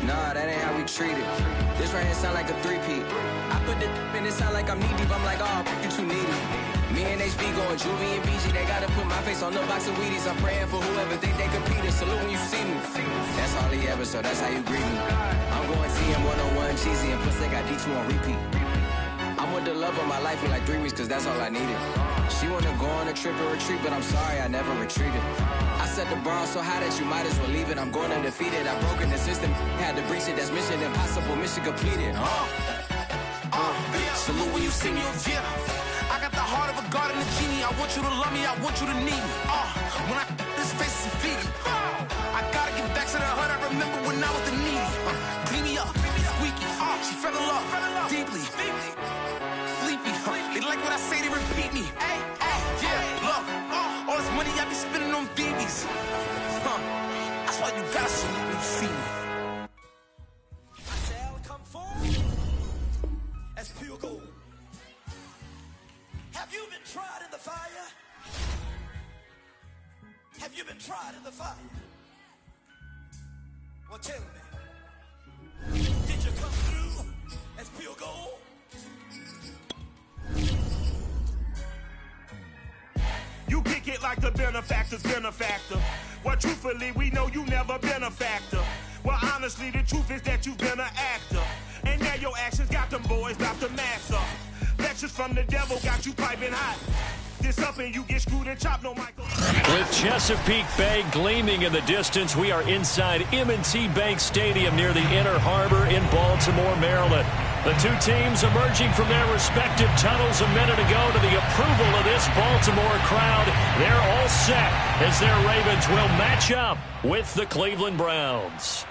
Nah, that ain't how we treat it. This right here sound like a three-peat. I put the in it sound like I'm knee-deep. I'm like, oh, you too needy. Me and HB going Juvie and BG. They gotta put my face on no box of Wheaties. I'm praying for whoever think they competing. Salute when you see me. That's all he ever, so that's how you greet me. I'm going TM 101 cheesy and plus they got D2 on repeat. I'm with the love of my life for like 3 weeks, cause that's all I needed. She wanna go on a trip or retreat, but I'm sorry, I never retreated. I set the bar so high that you might as well leave it. I'm going undefeated, I've broken the system. Had to breach it, that's mission impossible, mission completed. Salute when you see me, yeah. I got the heart of a god and a genie. I want you to love me, I want you to need me. When I this face is feedy. I gotta get back to the hood, I remember when I was the needy. Clean me up, squeaky. She fell in love, deeply. Sleepy, they like what I say, they repeat me. Yeah, look, all this money I be spending on BBs. That's why you gotta salute when you see me. I shall come forth as pure gold. Have you been tried in the fire? Have you been tried in the fire? Well, tell me, did you come through as pure gold? You kick it like the benefactor's benefactor. Well, truthfully, we know you never been a factor. Well, honestly, the truth is that you've been an actor. And now your actions got them boys about to mass up. Lectures from the devil got you piping hot. This up and you get screwed and chopped, no Michael. With Chesapeake Bay gleaming in the distance, we are inside M&T Bank Stadium near the Inner Harbor in Baltimore, Maryland. The two teams emerging from their respective tunnels a minute ago to the approval of this Baltimore crowd. They're all set as their Ravens will match up with the Cleveland Browns.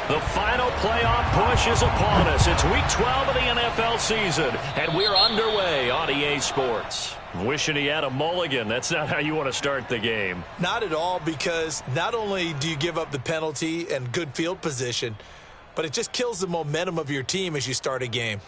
The final playoff push is upon us. It's week 12 of the NFL season, and we're underway on EA Sports. Wishing he had a mulligan. That's not how you want to start the game. Not at all, because not only do you give up the penalty and good field position, but it just kills the momentum of your team as you start a game.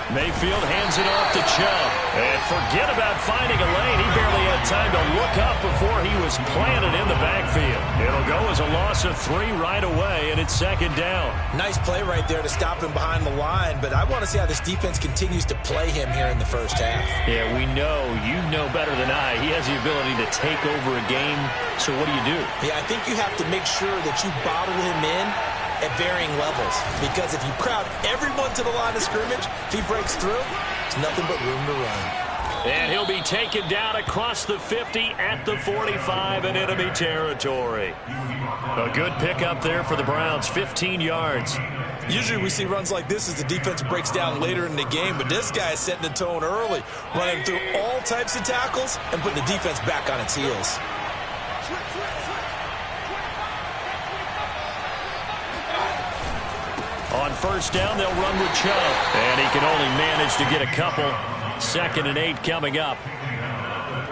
Mayfield hands it off to Chubb. And forget about finding a lane. He barely had time to look up before he was planted in the backfield. It'll go as a loss of 3 right away, and it's second down. Nice play right there to stop him behind the line, but I want to see how this defense continues to play him here in the first half. Yeah, we know. You know better than I. He has the ability to take over a game, so what do you do? Yeah, I think you have to make sure that you bottle him in at varying levels, because if you crowd everyone to the line of scrimmage, if he breaks through, it's nothing but room to run. And he'll be taken down across the 50 at the 45 in enemy territory. A good pickup there for the Browns, 15 yards. Usually we see runs like this as the defense breaks down later in the game, but this guy is setting the tone early, running through all types of tackles and putting the defense back on its heels. On first down, they'll run with Chubb. And he can only manage to get a couple. 2nd and 8 coming up.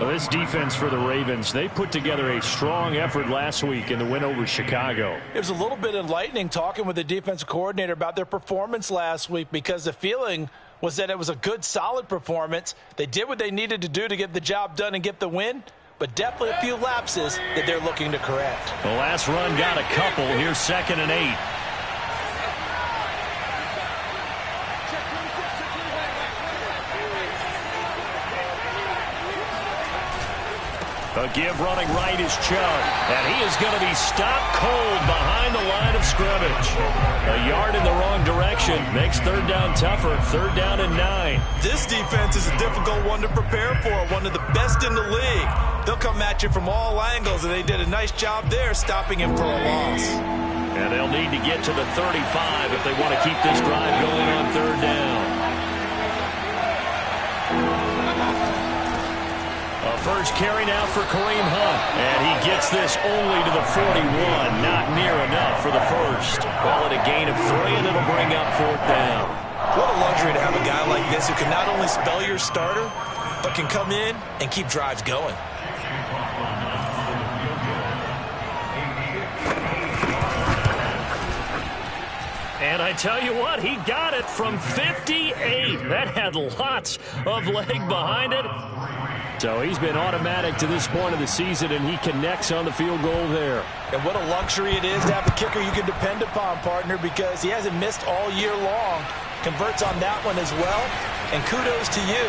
Well, this defense for the Ravens, they put together a strong effort last week in the win over Chicago. It was a little bit enlightening talking with the defensive coordinator about their performance last week, because the feeling was that it was a good, solid performance. They did what they needed to do to get the job done and get the win, but definitely a few lapses that they're looking to correct. The last run got a couple. Here's 2nd and 8. A give running right is Chubb, and he is going to be stopped cold behind the line of scrimmage. A yard in the wrong direction makes third down tougher. Third down and 9. This defense is a difficult one to prepare for, one of the best in the league. They'll come at you from all angles, and they did a nice job there stopping him for a loss. And they'll need to get to the 35 if they want to keep this drive going on third down. A first carry now for Kareem Hunt. And he gets this only to the 41. Not near enough for the first. Call it a gain of 3, and it'll bring up fourth down. What a luxury to have a guy like this who can not only spell your starter, but can come in and keep drives going. And I tell you what, he got it from 58. That had lots of leg behind it. So he's been automatic to this point of the season, and he connects on the field goal there. And what a luxury it is to have a kicker you can depend upon, partner, because he hasn't missed all year long. Converts on that one as well. And kudos to you.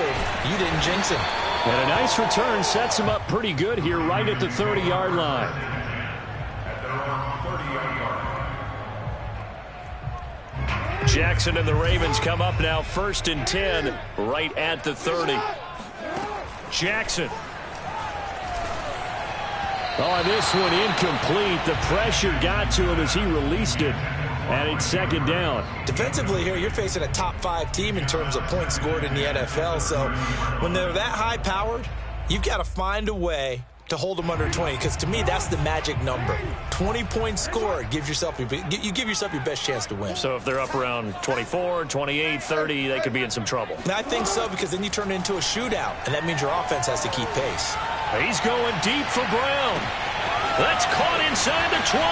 You didn't jinx him. And a nice return sets him up pretty good here right at the 30-yard line. Jackson and the Ravens come up now 1st and 10 right at the 30. Jackson. Oh, this one incomplete. The pressure got to him as he released it. And it's second down. Defensively here, you're facing a top 5 team in terms of points scored in the NFL. So when they're that high-powered, you've got to find a way to hold them under 20, because to me, that's the magic number. 20 points scored, you give yourself your best chance to win. So if they're up around 24, 28, 30, they could be in some trouble. And I think so, because then you turn it into a shootout, and that means your offense has to keep pace. He's going deep for Brown. That's caught inside the 20.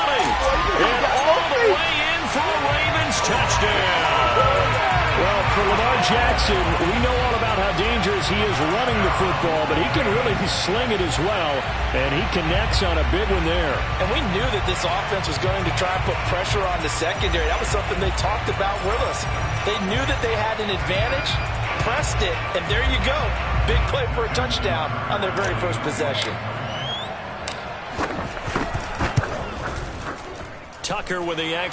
And all the way in for a Ravens touchdown. Well, for Lamar Jackson, we know all about how dangerous he is running the football, but he can really sling it as well, and he connects on a big one there. And we knew that this offense was going to try and put pressure on the secondary. That was something they talked about with us. They knew that they had an advantage, pressed it, and there you go. Big play for a touchdown on their very first possession. Tucker with the action.